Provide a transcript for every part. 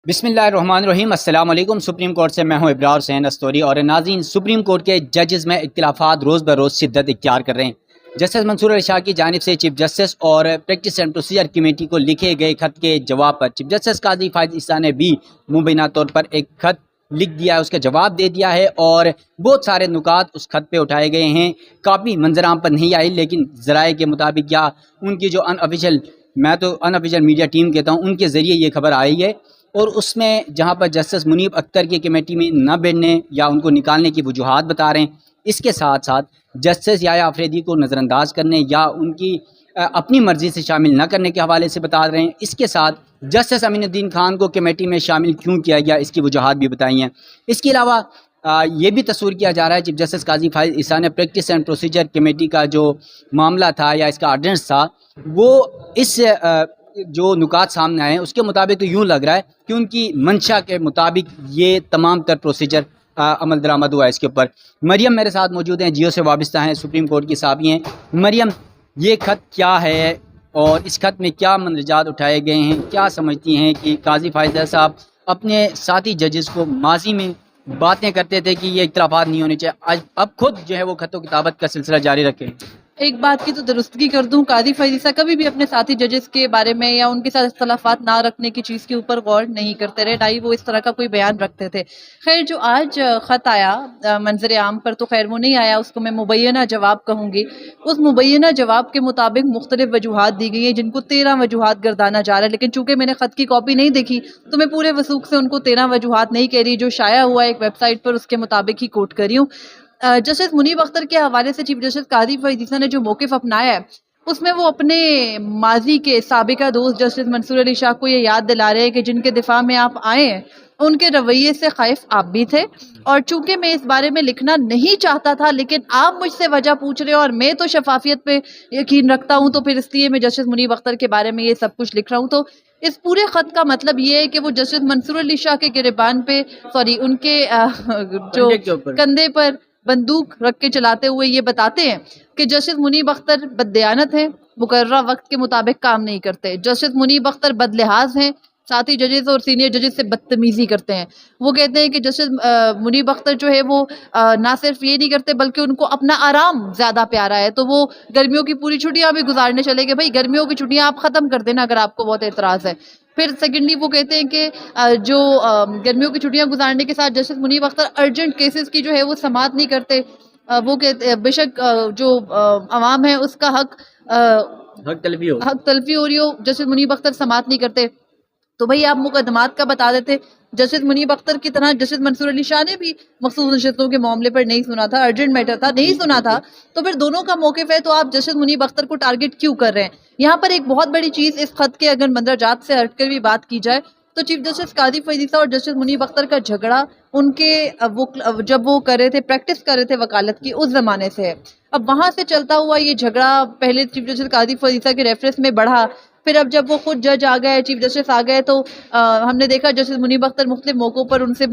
بسم اللہ الرحمن الرحیم۔ السلام علیکم۔ سپریم کورٹ سے میں ہوں ابرار حسین استوری۔ اور ناظرین، سپریم کورٹ کے ججز میں اختلافات روز بروز شدت اختیار کر رہے ہیں۔ جسٹس منصور علی شاہ کی جانب سے چیف جسٹس اور پریکٹس اینڈ پروسیجر کمیٹی کو لکھے گئے خط کے جواب پر چیف جسٹس قاضی فائز عیسیٰ نے بھی مبینہ طور پر ایک خط لکھ دیا ہے، اس کا جواب دے دیا ہے، اور بہت سارے نکات اس خط پہ اٹھائے گئے ہیں۔ کاپی منظر عام پر نہیں آئی، لیکن ذرائع کے مطابق یا ان کی جو میں تو ان آفیشیل میڈیا ٹیم کہتا ہوں، ان کے ذریعے یہ خبر آئی ہے۔ اور اس میں جہاں پر جسٹس منیب اختر کی کمیٹی میں نہ بیٹھنے یا ان کو نکالنے کی وجوہات بتا رہے ہیں، اس کے ساتھ ساتھ جسٹس یحییٰ آفریدی کو نظر انداز کرنے یا ان کی اپنی مرضی سے شامل نہ کرنے کے حوالے سے بتا رہے ہیں۔ اس کے ساتھ جسٹس امین الدین خان کو کمیٹی میں شامل کیوں کیا گیا، اس کی وجوہات بھی بتائی ہیں۔ اس کے علاوہ یہ بھی تصور کیا جا رہا ہے چیف جسٹس قاضی فائز عیسیٰ نے پریکٹس اینڈ پروسیجر کمیٹی کا جو معاملہ تھا یا اس کا آرڈیننس تھا، وہ اس جو نکات سامنے آئے ہیں اس کے مطابق تو یوں لگ رہا ہے کہ ان کی منشا کے مطابق یہ تمام تر پروسیجر عمل درآمد ہوا ہے۔ اس کے اوپر مریم میرے ساتھ موجود ہیں، جیو سے وابستہ ہیں، سپریم کورٹ کی صحافی ہیں۔ مریم، یہ خط کیا ہے اور اس خط میں کیا مندرجات اٹھائے گئے ہیں؟ کیا سمجھتی ہیں کہ قاضی فائز صاحب اپنے ساتھی ججز کو ماضی میں باتیں کرتے تھے کہ یہ اختلافات نہیں ہونے چاہیے، اب خود جو ہے وہ خط و کتابت کا سلسلہ جاری رکھیں؟ ایک بات کی تو درستگی کر دوں، قاضی فائز عیسیٰ کبھی بھی اپنے ساتھی ججز کے بارے میں یا ان کے ساتھ اختلافات نہ رکھنے کی چیز کے اوپر غور نہیں کرتے رہے، نہ ہی وہ اس طرح کا کوئی بیان رکھتے تھے۔ خیر، جو آج خط آیا منظر عام پر، تو خیر وہ نہیں آیا، اس کو میں مبینہ جواب کہوں گی۔ اس مبینہ جواب کے مطابق مختلف وجوہات دی گئی ہیں، جن کو 13 وجوہات گردانا جا رہا ہے، لیکن چونکہ میں نے خط کی کاپی نہیں دیکھی تو میں پورے وثوق سے ان کو 13 وجوہات نہیں کہہ رہی، جو شائع ہوا ہے ایک ویب سائٹ پر اس کے مطابق ہی کوٹ کر رہی ہوں۔ جسٹس منیب اختر کے حوالے سے چیف جسٹس قاضی فائز عیسیٰ نے جو موقف اپنایا ہے، اس میں وہ اپنے ماضی کے سابقہ دوست جسٹس منصور علی شاہ کو یہ یاد دلا رہے ہیں کہ جن کے دفاع میں آپ آئے ہیں ان کے رویے سے خائف آپ بھی تھے، اور چونکہ میں اس بارے میں لکھنا نہیں چاہتا تھا، لیکن آپ مجھ سے وجہ پوچھ رہے ہو اور میں تو شفافیت پہ یقین رکھتا ہوں، تو پھر اس لیے میں جسٹس منیب اختر کے بارے میں یہ سب کچھ لکھ رہا ہوں۔ تو اس پورے خط کا مطلب یہ ہے کہ وہ جسٹس منصور علی شاہ کے گریبان پہ ان کے جو کندھے پر بندوق رکھ کے چلاتے ہوئے یہ بتاتے ہیں کہ جسٹس منیب اختر بددیانت ہیں، مقررہ وقت کے مطابق کام نہیں کرتے، جسٹس منیب اختر بد لحاظ ہیں، ساتھی ججز اور سینئر ججز سے بدتمیزی کرتے ہیں۔ وہ کہتے ہیں کہ جسٹس منیب اختر جو ہے وہ نہ صرف یہ نہیں کرتے بلکہ ان کو اپنا آرام زیادہ پیارا ہے، تو وہ گرمیوں کی پوری چھٹیاں بھی گزارنے چلے گئے۔ بھائی گرمیوں کی چھٹیاں آپ ختم کر دینا اگر آپ کو بہت اعتراض ہے۔ پھر سیکنڈلی وہ کہتے ہیں کہ جو گرمیوں کی چھٹیاں گزارنے کے ساتھ جسٹس منیب اختر ارجنٹ کیسز کی جو ہے وہ سماعت نہیں کرتے۔ وہ کہتے بے شک جو عوام ہے اس کا حق تلفی ہو رہی ہو، جسٹس منیب اختر سماعت نہیں کرتے۔ تو بھئی آپ مقدمات کا بتا دیتے۔ جسٹس منیب اختر کی طرح جسٹس منصور علی شاہ نے بھی مخصوص نشستوں کے معاملے پر نہیں سنا تھا، ارجنٹ میٹر تھا، نہیں سنا تھا، تو پھر دونوں کا موقف ہے، تو آپ جسٹس منیب اختر کو ٹارگٹ کیوں کر رہے ہیں؟ یہاں پر ایک بہت بڑی چیز اس خط کے اگر مندرجات سے ہٹ کر بھی بات کی جائے تو چیف جسٹس قاضی فائز عیسیٰ اور جسٹس منیب اختر کا جھگڑا ان کے جب وہ کر رہے تھے، پریکٹس کر رہے تھے وکالت کی، اس زمانے سے ہے۔ اب وہاں سے چلتا ہوا یہ جھگڑا پہلے چیف جسٹس قاضی فائز عیسیٰ کے ریفرنس میں بڑھا، پھر اب جب وہ خود جج آ گئے، چیف جسٹس آ گئے، تو ہم نے دیکھا جسٹس منیب اختر مختلف موقعوں پر ان سے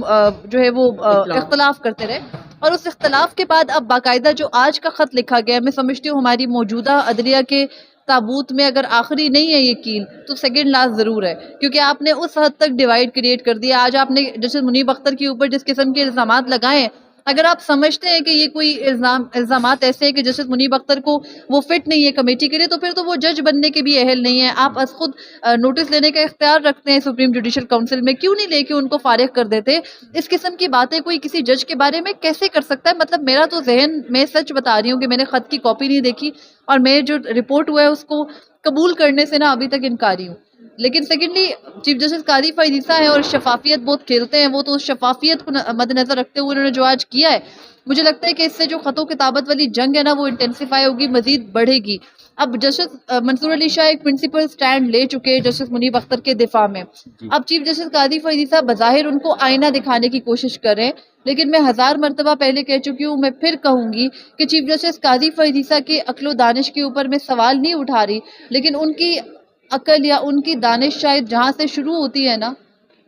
جو ہے وہ اختلاف کرتے رہے، اور اس اختلاف کے بعد اب باقاعدہ جو آج کا خط لکھا گیا، میں سمجھتی ہوں ہماری موجودہ عدلیہ کے تابوت میں اگر آخری نہیں ہے یہ کیل تو سیکنڈ لاسٹ ضرور ہے، کیونکہ آپ نے اس حد تک ڈیوائیڈ کریٹ کر دیا۔ آج آپ نے جسٹس منیب اختر کے اوپر جس قسم کے الزامات لگائے ہیں، اگر آپ سمجھتے ہیں کہ یہ کوئی الزامات ایسے ہیں کہ جسٹس منیب اختر کو وہ فٹ نہیں ہے کمیٹی کے لیے، تو پھر تو وہ جج بننے کے بھی اہل نہیں ہیں۔ آپ از خود نوٹس لینے کا اختیار رکھتے ہیں سپریم جوڈیشل کونسل میں، کیوں نہیں لے کے ان کو فارغ کر دیتے؟ اس قسم کی باتیں کوئی کسی جج کے بارے میں کیسے کر سکتا ہے؟ مطلب میرا تو ذہن، میں سچ بتا رہی ہوں کہ میں نے خط کی کاپی نہیں دیکھی اور میں جو رپورٹ ہوا ہے اس کو قبول کرنے سے نا ابھی تک انکاری ہوں۔ لیکن سیکنڈلی چیف جسٹس قاضی فائز عیسیٰ ہیں اور شفافیت بہت کھیلتے ہیں، وہ تو اس شفافیت کو مد نظر رکھتے ہوئے انہوں نے جو آج کیا ہے، مجھے لگتا ہے کہ اس سے جو خط و کتابت والی جنگ ہے نا وہ انٹینسیفائی ہوگی، مزید بڑھے گی۔ اب جسٹس منصور علی شاہ ایک پرنسپل سٹینڈ لے چکے جسٹس منیب اختر کے دفاع میں، اب چیف جسٹس قاضی فائز عیسیٰ بظاہر ان کو آئینہ دکھانے کی کوشش کر رہے ہیں، لیکن میں 1000 مرتبہ پہلے کہہ چکی ہوں، میں پھر کہوں گی کہ چیف جسٹس قاضی فائز عیسیٰ کے عقل و دانش کے اوپر میں سوال نہیں اٹھا رہی، لیکن ان کی عقل یا ان کی دانش شاید جہاں سے شروع ہوتی ہے نا،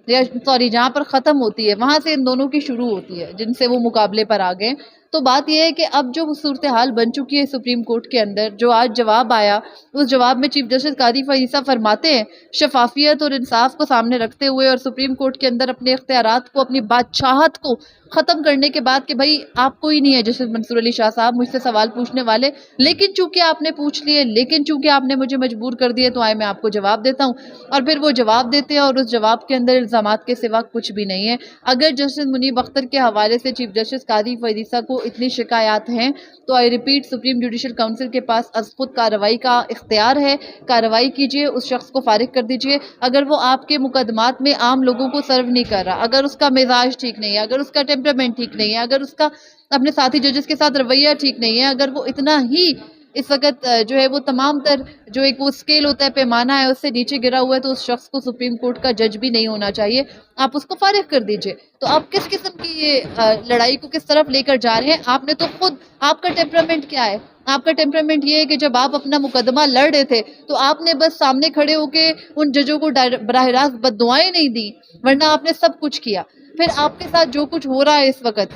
یا جہاں پر ختم ہوتی ہے وہاں سے ان دونوں کی شروع ہوتی ہے، جن سے وہ مقابلے پر آ گئے۔ تو بات یہ ہے کہ اب جو صورتحال بن چکی ہے سپریم کورٹ کے اندر، جو آج جواب آیا، اس جواب میں چیف جسٹس قاضی فیصل فرماتے ہیں شفافیت اور انصاف کو سامنے رکھتے ہوئے اور سپریم کورٹ کے اندر اپنے اختیارات کو، اپنی بادشاہت کو ختم کرنے کے بعد کہ بھائی آپ کوئی نہیں ہے جسٹس منصور علی شاہ صاحب مجھ سے سوال پوچھنے والے، لیکن چونکہ آپ نے پوچھ لیے، لیکن چونکہ آپ نے مجھے مجبور کر دیے تو آئے میں آپ کو جواب دیتا ہوں. اور پھر وہ جواب دیتے ہیں اور اس جواب کے اندر الزامات کے سوا کچھ بھی نہیں ہے. اگر جسٹس منیب اختر کے حوالے سے چیف جسٹس قاضی فیصل کو اتنی شکایات ہیں تو I repeat supreme judicial council کے پاس از خود کارروائی کا اختیار ہے. کارروائی کیجئے، اس شخص کو فارغ کر دیجئے. اگر وہ آپ کے مقدمات میں عام لوگوں کو سرو نہیں کر رہا، اگر اس کا مزاج ٹھیک نہیں ہے، اگر اس کا ٹیمپرامنٹ ٹھیک نہیں ہے، اگر اس کا اپنے ساتھی ججز کے ساتھ رویہ ٹھیک نہیں ہے، اگر وہ اتنا ہی اس وقت جو ہے وہ تمام تر جو ایک وہ اسکیل ہوتا ہے، پیمانہ ہے، اس سے نیچے گرا ہوا ہے، تو اس شخص کو سپریم کورٹ کا جج بھی نہیں ہونا چاہیے. آپ اس کو فارغ کر دیجئے. تو آپ کس قسم کی یہ لڑائی کو کس طرف لے کر جا رہے ہیں؟ آپ نے تو خود، آپ کا ٹیمپرامنٹ کیا ہے؟ آپ کا ٹیمپرامنٹ یہ ہے کہ جب آپ اپنا مقدمہ لڑ رہے تھے تو آپ نے بس سامنے کھڑے ہو کے ان ججوں کو براہ راست بد دعائیں نہیں دی، ورنہ آپ نے سب کچھ کیا. پھر آپ کے ساتھ جو کچھ ہو رہا ہے اس وقت،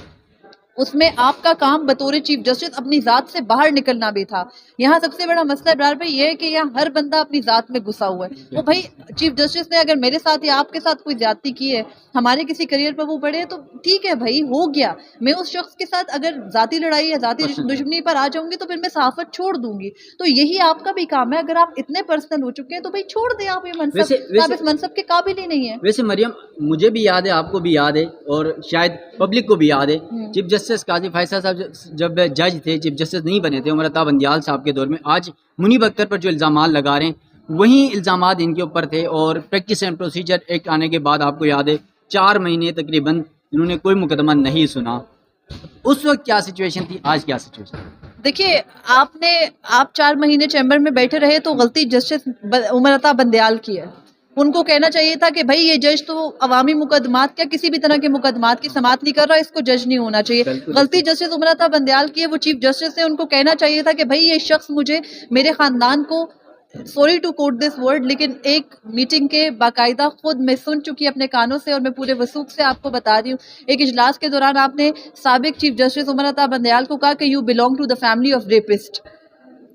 اس میں آپ کا کام بطور چیف جسٹس اپنی ذات سے باہر نکلنا بھی تھا. یہاں سب سے بڑا مسئلہ ابرار بھائی یہ ہے کہ یہاں ہر بندہ اپنی ذات میں گھسا ہوا ہے. وہ بھائی چیف جسٹس نے اگر میرے ساتھ یا آپ کے ساتھ کوئی زیادتی کی ہے، ہمارے کسی کریئر پر وہ بڑھے تو ٹھیک ہے بھائی، ہو گیا. میں اس شخص کے ساتھ اگر ذاتی لڑائی یا ذاتی دشمنی پر آ جاؤں گی تو پھر میں صحافت چھوڑ دوں گی. تو یہی آپ کا بھی کام ہے. اگر آپ اتنے پرسنل ہو چکے ہیں تو بھائی چھوڑ دیں آپ یہ منصب. آپ اس منصب کے قابل ہی نہیں ہیں. ویسے مریم، مجھے بھی یاد ہے، آپ کو بھی یاد ہے، اور شاید پبلک کو بھی یاد ہے، چیف جسٹس قاضی فیصل صاحب جب جج تھے، چیف جسٹس نہیں بنے تھے عمر عطا بندیال صاحب کے دور میں، آج منیب اختر پر جو الزامات لگا رہے ہیں وہی الزامات ان کے اوپر تھے. اور پریکٹس اینڈ پروسیجر ایکٹ آنے کے بعد آپ کو یاد ہے 4 مہینے تقریباً انہوں نے کوئی مقدمہ نہیں سنا. اس وقت کیا سچویشن تھی، آج کیا سچویشن؟ دیکھیے، آپ 4 مہینے چیمبر میں بیٹھے رہے تو غلطی جسٹس عمر عطا بندیال کی ہے. ان کو کہنا چاہیے تھا کہ بھائی یہ جج تو عوامی مقدمات کیا کسی بھی طرح کے مقدمات کی سماعت نہیں کر رہا، اس کو جج نہیں ہونا چاہیے. غلطی جسٹس عمر عطا بندیال کی ہے، وہ چیف جسٹس ہے. ان کو کہنا چاہیے تھا کہ بھائی یہ شخص مجھے، میرے خاندان کو، sorry to quote this word, لیکن ایک میٹنگ کے باقاعدہ خود میں سن چکی اپنے کانوں سے، اور میں پورے وثوق سے آپ کو بتا رہی ہوں. ایک اجلاس کے دوران آپ نے سابق چیف جسٹس عمر عطا بندیال کو کہا کہ you belong to the family of rapist.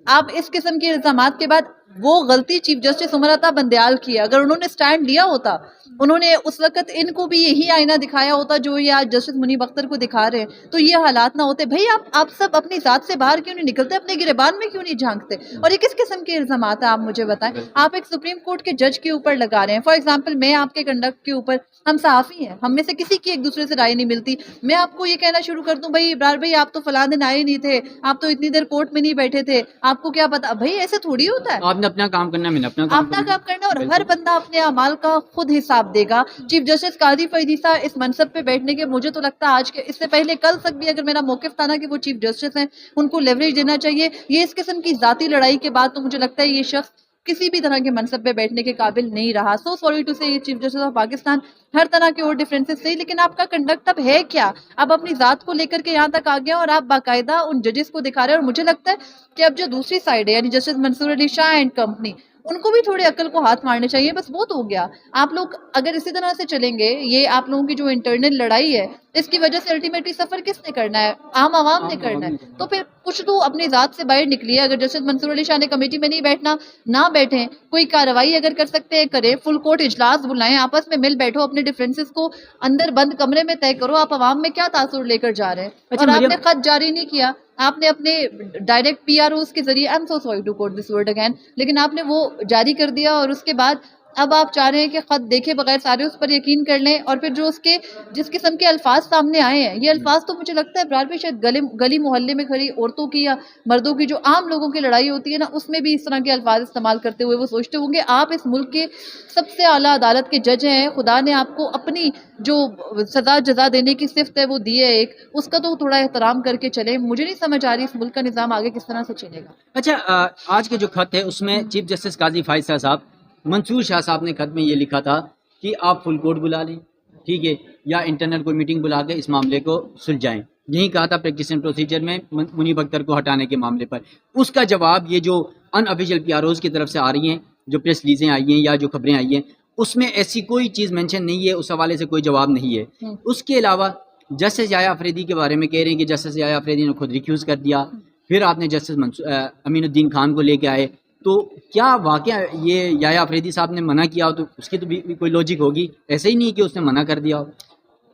آپ اس قسم کے الزامات کے بعد، وہ غلطی چیف جسٹس عمر عطا بندیال کی ہے. اگر انہوں نے سٹینڈ لیا ہوتا، انہوں نے اس وقت ان کو بھی یہی آئینہ دکھایا ہوتا جو یہ آج جسٹس منیب اختر کو دکھا رہے ہیں، تو یہ حالات نہ ہوتے. بھائی آپ سب اپنی ذات سے باہر کیوں نہیں نکلتے؟ اپنے گریبان میں کیوں نہیں جھانکتے؟ اور یہ کس قسم کے الزامات ہیں آپ مجھے بتائیں. آپ ایک سپریم کورٹ کے جج کے اوپر لگا رہے ہیں. فار ایگزامپل میں آپ کے کنڈکٹ کے اوپر، ہم صحافی ہیں، ہم میں سے کسی کی ایک دوسرے سے رائے نہیں ملتی، میں آپ کو یہ کہنا شروع کر دوں بھائی ابرار بھائی آپ تو فلاں دن آئے نہیں تھے، آپ تو اتنی دیر کورٹ میں نہیں بیٹھے تھے، آپ کو کیا پتا. بھائی ایسے تھوڑی ہوتا ہے. آپ نے اپنا کام کرنا ہے، میں نے اپنا کام کرنا، اور ہر بندہ اپنے اعمال کا خود حساب دے گا. چیف جسٹس قاضی فیصل اس منصب پہ بیٹھنے کے، مجھے تو لگتا ہے آج کے، اس سے پہلے کل تک بھی اگر میرا موقف تھا نا کہ وہ چیف جسٹس ہیں، ان کو لیوریج دینا چاہیے. یہ اس قسم کی ذاتی لڑائی کے بعد تو مجھے لگتا ہے یہ شخص کسی بھی طرح کے منصب پہ بیٹھنے کے قابل نہیں رہا. سو سوری ٹو سے، یہ چیف جسٹس آف پاکستان ہر طرح کے اور ڈفرینسز سے، لیکن آپ کا کنڈکٹ اب ہے کیا؟ اب اپنی ذات کو لے کر کے یہاں تک آ گیا اور آپ باقاعدہ ان ججز کو دکھا رہے ہیں. اور مجھے لگتا ہے کہ اب جو دوسری سائڈ ہے، یعنی justice Mansoor Ali Shah and company, ان کو بھی تھوڑے عقل کو ہاتھ مارنے چاہیے. بس بہت ہو گیا. آپ لوگ اگر اسی طرح سے چلیں گے، یہ آپ لوگوں کی جو انٹرنل لڑائی ہے، اس کی وجہ سے الٹیمیٹلی سفر کس نے کرنا ہے؟ عام عوام نے کرنا ہے. تو پھر کچھ تو اپنی ذات سے باہر نکلیے. اگر جسٹس منصور علی شاہ نے کمیٹی میں نہیں بیٹھنا، نہ بیٹھیں. کوئی کارروائی اگر کر سکتے ہیں کریں، فل کورٹ اجلاس بلائیں، آپس میں مل بیٹھو، اپنے ڈفرینسز کو اندر بند کمرے میں طے کرو. آپ عوام میں کیا تاثر لے کر جا رہے ہیں؟ اور آپ نے خط جاری نہیں کیا، آپ نے اپنے ڈائریکٹ پی آر اوز کے ذریعے، I am so sorry to quote this word again, لیکن آپ نے وہ جاری کر دیا. اور اس کے بعد اب آپ چاہ رہے ہیں کہ خط دیکھے بغیر سارے اس پر یقین کر لیں. اور پھر جو اس کے جس قسم کے الفاظ سامنے آئے ہیں، یہ الفاظ تو مجھے لگتا ہے برار بھی شاید گلی محلے میں کھڑی عورتوں کی یا مردوں کی جو عام لوگوں کی لڑائی ہوتی ہے نا، اس میں بھی اس طرح کے الفاظ استعمال کرتے ہوئے وہ سوچتے ہوں گے آپ اس ملک کے سب سے اعلیٰ عدالت کے جج ہیں. خدا نے آپ کو اپنی جو سزا جزا دینے کی صفت ہے وہ دی ہے ایک، اس کا تو تھوڑا احترام کر کے چلیں. مجھے نہیں سمجھ آ رہی اس ملک کا نظام آگے کس طرح سے چلے گا. اچھا، آج کے جو خط ہے اس میں چیف جسٹس قاضی فیصل صاحب، منصور شاہ صاحب نے خط میں یہ لکھا تھا کہ آپ فل کورٹ بلا لیں، ٹھیک ہے، یا انٹرنل کوئی میٹنگ بلا کے اس معاملے کو سلجھائیں. یہی کہا تھا پریکٹس اینڈ پروسیجر میں منیب اختر کو ہٹانے کے معاملے پر. اس کا جواب یہ جو ان آفیشیل پی آر اوز کی طرف سے آ رہی ہیں، جو پریس ریلیزیں آئی ہیں یا جو خبریں آئی ہیں، اس میں ایسی کوئی چیز مینشن نہیں ہے، اس حوالے سے کوئی جواب نہیں ہے. اس کے علاوہ جسٹس یحییٰ آفریدی کے بارے میں کہہ رہے ہیں کہ جسٹس یحییٰ آفریدی نے خود ریکیوز کر دیا، پھر آپ نے جسٹس امین الدین خان کو لے کے آئے، تو کیا واقعہ یہ یحییٰ آفریدی صاحب نے منع کیا ہو تو اس کی تو بھی کوئی لوجک ہوگی، ایسے ہی نہیں کہ اس نے منع کر دیا ہو؟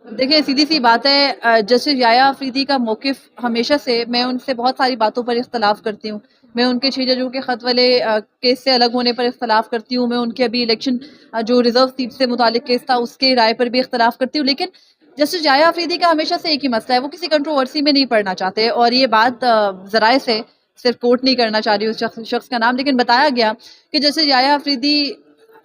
دیکھیں سیدھی سی بات ہے، جسٹس یحییٰ آفریدی کا موقف ہمیشہ سے، میں ان سے بہت ساری باتوں پر اختلاف کرتی ہوں، میں ان کے 6 ججوں کے خط والے کیس سے الگ ہونے پر اختلاف کرتی ہوں، میں ان کے ابھی الیکشن جو ریزرو سیٹ سے متعلق کیس تھا اس کے رائے پر بھی اختلاف کرتی ہوں، لیکن جسٹس یحییٰ آفریدی کا ہمیشہ سے ایک ہی مسئلہ ہے، وہ کسی کنٹروورسی میں نہیں پڑنا چاہتے، اور یہ بات ذرائع سے صرف کوٹ نہیں کرنا چاہ رہی اس شخص کا نام، لیکن بتایا گیا کہ جسٹس یحییٰ آفریدی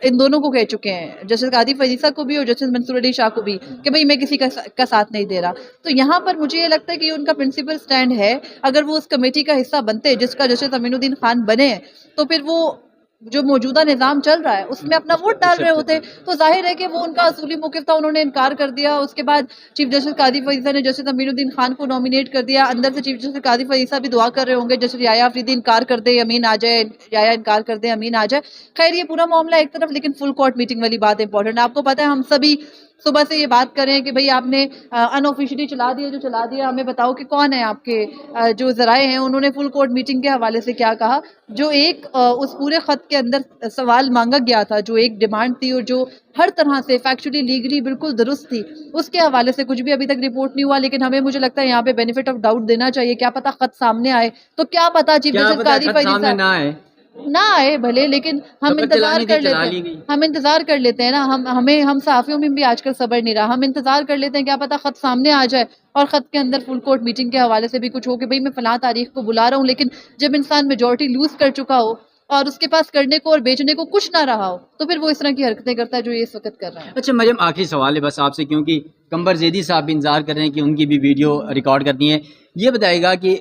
ان دونوں کو کہہ چکے ہیں، جسٹس قاضی فریسہ کو بھی اور جسٹس منصور علی شاہ کو بھی، کہ بھئی میں کسی کا ساتھ نہیں دے رہا. تو یہاں پر مجھے یہ لگتا ہے کہ یہ ان کا پرنسپل سٹینڈ ہے. اگر وہ اس کمیٹی کا حصہ بنتے جس کا جسٹس امین الدین خان بنے ہیں، تو پھر وہ جو موجودہ نظام چل رہا ہے اس میں اپنا ووٹ ڈال رہے ہوتے، تو ظاہر ہے کہ وہ ان کا اصولی موقف تھا، انہوں نے انکار کر دیا. اس کے بعد چیف جسٹس قاضی فریسہ نے جسٹس امین الدین خان کو نامینیٹ کر دیا. اندر سے چیف جسٹس قاضی فریسہ بھی دعا کر رہے ہوں گے جسٹس یحییٰ آفریدی انکار کر دے امین آ جائے، یحییٰ انکار کر دے امین آ جائے. خیر یہ پورا معاملہ ایک طرف، لیکن فل کورٹ میٹنگ والی بات امپورٹنٹ ہے. آپ کو پتہ ہے ہم سبھی صبح سے یہ بات کر رہے ہیں کہ بھئی آپ نے ان آفیشلی چلا دیا جو چلا دیا، ہمیں بتاؤ کہ کون ہے آپ کے جو ذرائع ہیں انہوں نے فل کورٹ میٹنگ کے حوالے سے کیا کہا. جو ایک اس پورے خط کے اندر سوال مانگا گیا تھا، جو ایک ڈیمانڈ تھی اور جو ہر طرح سے فیکچولی لیگلی بالکل درست تھی، اس کے حوالے سے کچھ بھی ابھی تک رپورٹ نہیں ہوا. لیکن ہمیں مجھے لگتا ہے یہاں پہ بینیفٹ آف ڈاؤٹ دینا چاہیے. کیا پتہ خط سامنے آئے، تو کیا پتہ چیف جسٹس قاضی فریسہ نہ آئے بھلے، لیکن ہم انتظار کر لیتے ہیں، ہم انتظار کر لیتے ہیں نا. ہم صحافیوں میں بھی آج کل صبر نہیں رہا، ہم انتظار کر لیتے ہیں کیا پتہ خط سامنے آ جائے اور خط کے اندر فل کورٹ میٹنگ کے حوالے سے بھی کچھ ہو کہ بھئی میں فلاں تاریخ کو بلا رہا ہوں. لیکن جب انسان میجورٹی لوز کر چکا ہو اور اس کے پاس کرنے کو اور بیچنے کو کچھ نہ رہا ہو، تو پھر وہ اس طرح کی حرکتیں کرتا ہے جو یہ اس وقت کر رہا ہے. اچھا مریم، آخری سوال ہے بس آپ سے، کیونکہ قمبر زیدی صاحب بھی انتظار کر رہے ہیں کہ ان کی بھی ویڈیو ریکارڈ کرنی ہے. یہ بتائے گا کہ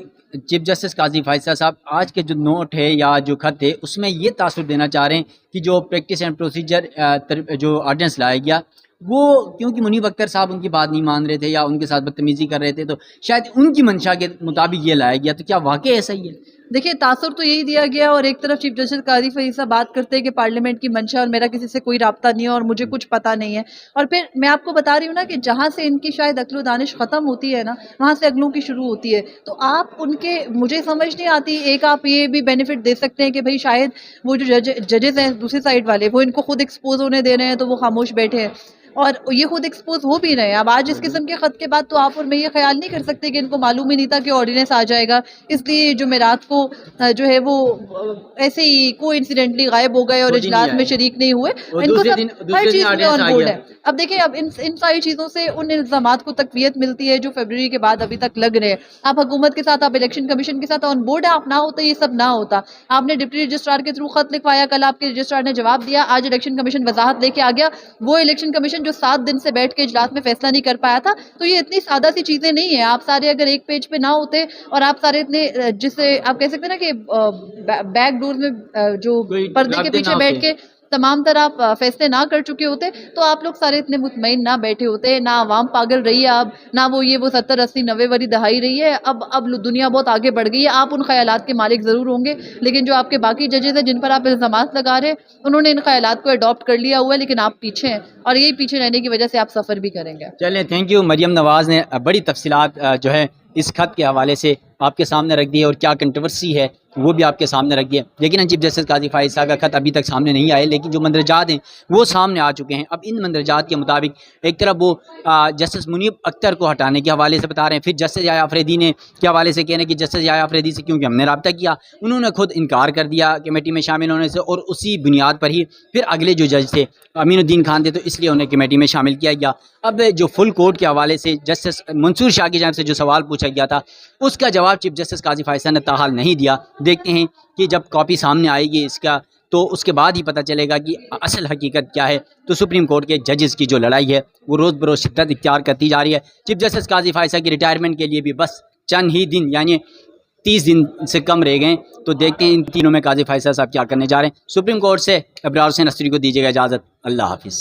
چیف جسٹس قاضی فائصہ صاحب آج کے جو نوٹ ہے یا جو خط ہے اس میں یہ تاثر دینا چاہ رہے ہیں کہ جو پریکٹس اینڈ پروسیجر جو آرڈیننس لایا گیا وہ، کیونکہ منیب اختر صاحب ان کی بات نہیں مان رہے تھے یا ان کے ساتھ بدتمیزی کر رہے تھے، تو شاید ان کی منشا کے مطابق یہ لایا گیا. تو کیا واقعی ایسا ہی ہے؟ دیکھیے تاثر تو یہی دیا گیا، اور ایک طرف چیف جسٹس قاضی فریسہ بات کرتے ہیں کہ پارلیمنٹ کی منشا اور میرا کسی سے کوئی رابطہ نہیں ہے اور مجھے کچھ پتہ نہیں ہے. اور پھر میں آپ کو بتا رہی ہوں نا کہ جہاں سے ان کی شاید عقل و دانش ختم ہوتی ہے نا، وہاں سے اگلوں کی شروع ہوتی ہے. تو آپ ان کے، مجھے سمجھ نہیں آتی، ایک آپ یہ بھی بینیفٹ دے سکتے ہیں کہ بھئی شاید وہ جو ججز ہیں دوسری سائڈ والے، وہ ان کو خود ایکسپوز ہونے دے رہے ہیں تو وہ خاموش بیٹھے ہیں، اور یہ خود ایکسپوز ہو بھی رہے ہیں. اب آج اس قسم کے خط کے بعد تو آپ اور میں یہ خیال نہیں کر سکتے کہ ان کو معلوم ہی نہیں تھا کہ آرڈیننس آ جائے گا، اس لیے جمعرات کو جو ہے وہ ایسے ہی کو انسیڈنٹلی غائب ہو گئے اور اجلاس میں شریک نہیں ہوئے. ان کو سب ہر چیز میں آن بورڈ ہے. اب دیکھیں اب ان ساری چیزوں سے ان الزامات کو تقویت ملتی ہے جو فیبروری کے بعد ابھی تک لگ رہے ہیں. آپ حکومت کے ساتھ، آپ الیکشن کمیشن کے ساتھ آن بورڈ ہے، آپ نہ ہوتے یہ سب نہ ہوتا. آپ نے ڈپٹی رجسٹرار کے تھرو خط لکھوایا، کل آپ کے رجسٹرار نے جواب دیا، آج الیکشن کمیشن وضاحت لے کے آ گیا. وہ الیکشن کمیشن جو 7 دن سے بیٹھ کے اجلاس میں فیصلہ نہیں کر پایا تھا. تو یہ اتنی سادہ سی چیزیں نہیں ہیں. آپ سارے اگر ایک پیج پہ نہ ہوتے اور آپ سارے اتنے، جسے آپ کہہ سکتے ہیں نا کہ بیک ڈور میں جو پردے کے پیچھے بیٹھ کے تمام طرح آپ فیصلے نہ کر چکے ہوتے، تو آپ لوگ سارے اتنے مطمئن نہ بیٹھے ہوتے. نہ عوام پاگل رہی ہے اب، نہ وہ 70 80 90 والی دہائی رہی ہے. اب دنیا بہت آگے بڑھ گئی ہے. آپ ان خیالات کے مالک ضرور ہوں گے، لیکن جو آپ کے باقی ججز ہیں جن پر آپ الزامات لگا رہے ہیں، انہوں نے ان خیالات کو اڈاپٹ کر لیا ہوا ہے، لیکن آپ پیچھے ہیں، اور یہی پیچھے رہنے کی وجہ سے آپ سفر بھی کریں گے. چلیں، تھینک یو. مریم نواز نے بڑی تفصیلات جو ہے اس خط کے حوالے سے آپ کے سامنے رکھ دی ہے، اور کیا کنٹروورسی ہے وہ بھی آپ کے سامنے رکھ دی ہے. لیکن چیف جسٹس قاضی فائصہ کا خط ابھی تک سامنے نہیں آئے، لیکن جو مندرجات ہیں وہ سامنے آ چکے ہیں. اب ان مندرجات کے مطابق ایک طرف وہ جسٹس منیب اختر کو ہٹانے کے حوالے سے بتا رہے ہیں، پھر جسٹس یحییٰ آفریدی نے کے حوالے سے کہہ رہے ہیں کہ جسٹس یحییٰ آفریدی سے کیونکہ ہم نے رابطہ کیا، انہوں نے خود انکار کر دیا کمیٹی میں شامل ہونے سے، اور اسی بنیاد پر ہی پھر اگلے جو جج تھے امین الدین خان تھے، تو اس لیے انہیں کمیٹی میں شامل کیا گیا. اب جو فل کورٹ کے حوالے سے جسٹس منصور شاہ کی جانب سے جو سوال پوچھا گیا تھا، اس کا جواب چیف جسٹس قاضی فائصہ نے تاحال نہیں دیا. دیکھتے ہیں کہ جب کاپی سامنے آئے گی اس کا، تو اس کے بعد ہی پتہ چلے گا کہ اصل حقیقت کیا ہے. تو سپریم کورٹ کے ججز کی جو لڑائی ہے وہ روز بروز شدت اختیار کرتی جا رہی ہے. چیف جسٹس قاضی فائصہ کی ریٹائرمنٹ کے لیے بھی بس چند ہی دن، یعنی 30 دن سے کم رہ گئے. تو دیکھتے ہیں ان تینوں میں قاضی فائصہ صاحب کیا کرنے جا رہے ہیں. سپریم کورٹ سے ابرار حسین استوری کو دیجیے گا اجازت. اللہ حافظ.